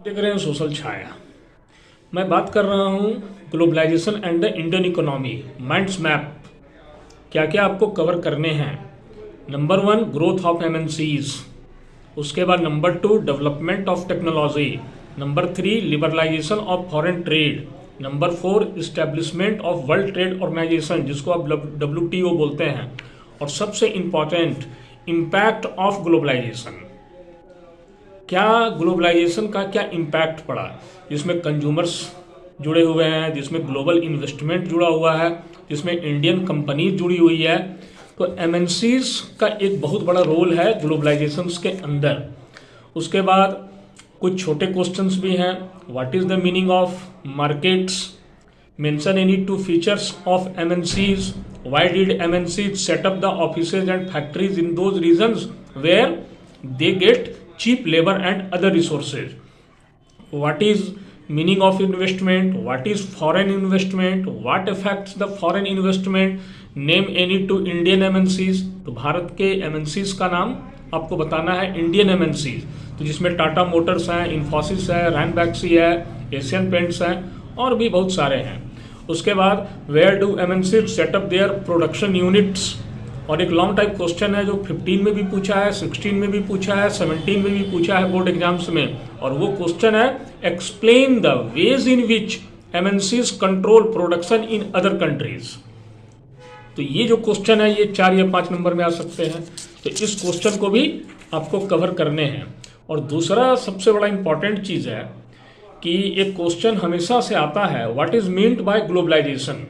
देख रहे हैं सोशल छाया। मैं बात कर रहा हूँ globalisation and the Indian economy minds map. क्या क्या आपको कवर करने हैं। नंबर 1 ग्रोथ ऑफ एमएनसीज, उसके बाद number 2 development of technology, number 3 liberalisation of foreign trade, number 4 establishment of world trade organisation जिसको आप WTO बोलते हैं, और सबसे इम्पॉर्टेंट इम्पैक्ट ऑफ ग्लोबलाइजेशन। क्या ग्लोबलाइजेशन का क्या इम्पैक्ट पड़ा, जिसमें कंज्यूमर्स जुड़े हुए हैं, जिसमें ग्लोबल इन्वेस्टमेंट जुड़ा हुआ है, जिसमें इंडियन कंपनीज जुड़ी हुई है। तो एमएनसीज का एक बहुत बड़ा रोल है ग्लोबलाइजेशन के अंदर। उसके बाद कुछ छोटे क्वेश्चंस भी हैं। What is the meaning of markets, mention any 2 features of MNCs, why did MNCs set up the offices and factories in those regions where they get cheap labor and other resources. What is meaning of investment, what is foreign investment, what affects the foreign investment, name any 2 Indian MNCs। तो भारत के MNCs का नाम आपको बताना है Indian MNCs, तो जिसमें Tata Motors हैं, इन्फोसिस है, रैनबैक्सी है, एशियन पेंट्स हैं और भी बहुत सारे हैं। उसके बाद where do MNCs set up their production units, और एक लॉन्ग टाइप क्वेश्चन है जो 15 में भी पूछा है, 16 में भी पूछा है, 17 में भी पूछा है बोर्ड एग्जाम्स में, और वो क्वेश्चन है explain the ways in which MNCs control production in other countries. तो ये जो क्वेश्चन है ये 4 या 5 नंबर में आ सकते हैं, तो इस क्वेश्चन को भी आपको कवर करने हैं। और दूसरा सबसे बड़ा इंपॉर्टेंट चीज़ है कि एक क्वेश्चन हमेशा से आता है, what is meant by globalisation.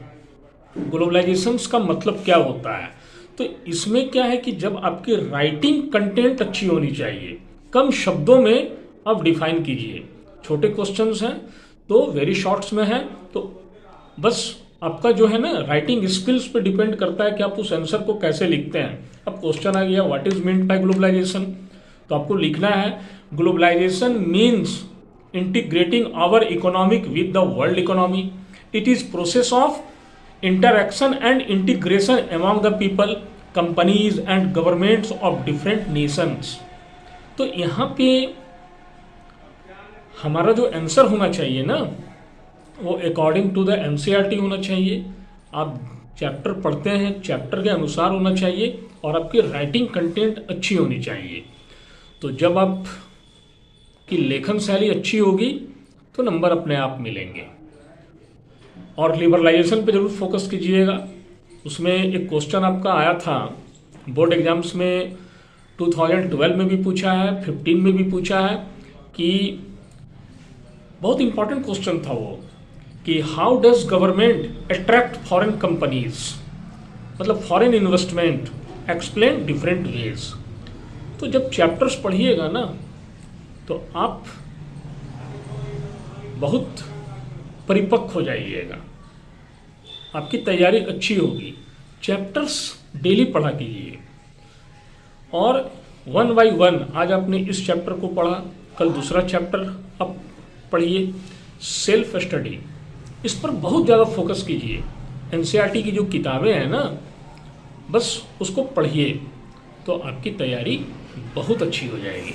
Globalisation का मतलब क्या होता है। तो इसमें क्या है कि जब आपकी राइटिंग कंटेंट अच्छी होनी चाहिए, कम शब्दों में आप डिफाइन कीजिए। छोटे क्वेश्चंस हैं तो वेरी शॉर्ट्स में है, तो बस आपका जो है ना राइटिंग स्किल्स पे डिपेंड करता है कि आप उस आंसर को कैसे लिखते हैं। अब क्वेश्चन आ गया what is meant by globalisation, तो आपको लिखना है globalisation means integrating our economic with the world economy. It is process of interaction and integration among the people, companies and governments of different nations। तो यहाँ पे हमारा जो आंसर होना चाहिए ना वो अकॉर्डिंग टू द NCERT होना चाहिए। आप चैप्टर पढ़ते हैं चैप्टर के अनुसार होना चाहिए, और आपकी राइटिंग कंटेंट अच्छी होनी चाहिए। तो जब आप की लेखन शैली अच्छी होगी तो नंबर अपने आप मिलेंगे। और लिबरलाइजेशन पे जरूर फोकस कीजिएगा। उसमें एक क्वेश्चन आपका आया था बोर्ड एग्जाम्स में, 2012 में भी पूछा है, 15 में भी पूछा है, कि बहुत इंपॉर्टेंट क्वेश्चन था वो, कि how does government attract foreign companies, मतलब foreign investment, explain different ways. तो जब चैप्टर्स पढ़िएगा ना तो आप बहुत परिपक्व हो जाइएगा, आपकी तैयारी अच्छी होगी। चैप्टर्स डेली पढ़ा कीजिए, और 1 बाय 1 आज आपने इस चैप्टर को पढ़ा, कल दूसरा चैप्टर आप पढ़िए। सेल्फ स्टडी इस पर बहुत ज़्यादा फोकस कीजिए। NCERT की जो किताबें हैं ना बस उसको पढ़िए, तो आपकी तैयारी बहुत अच्छी हो जाएगी।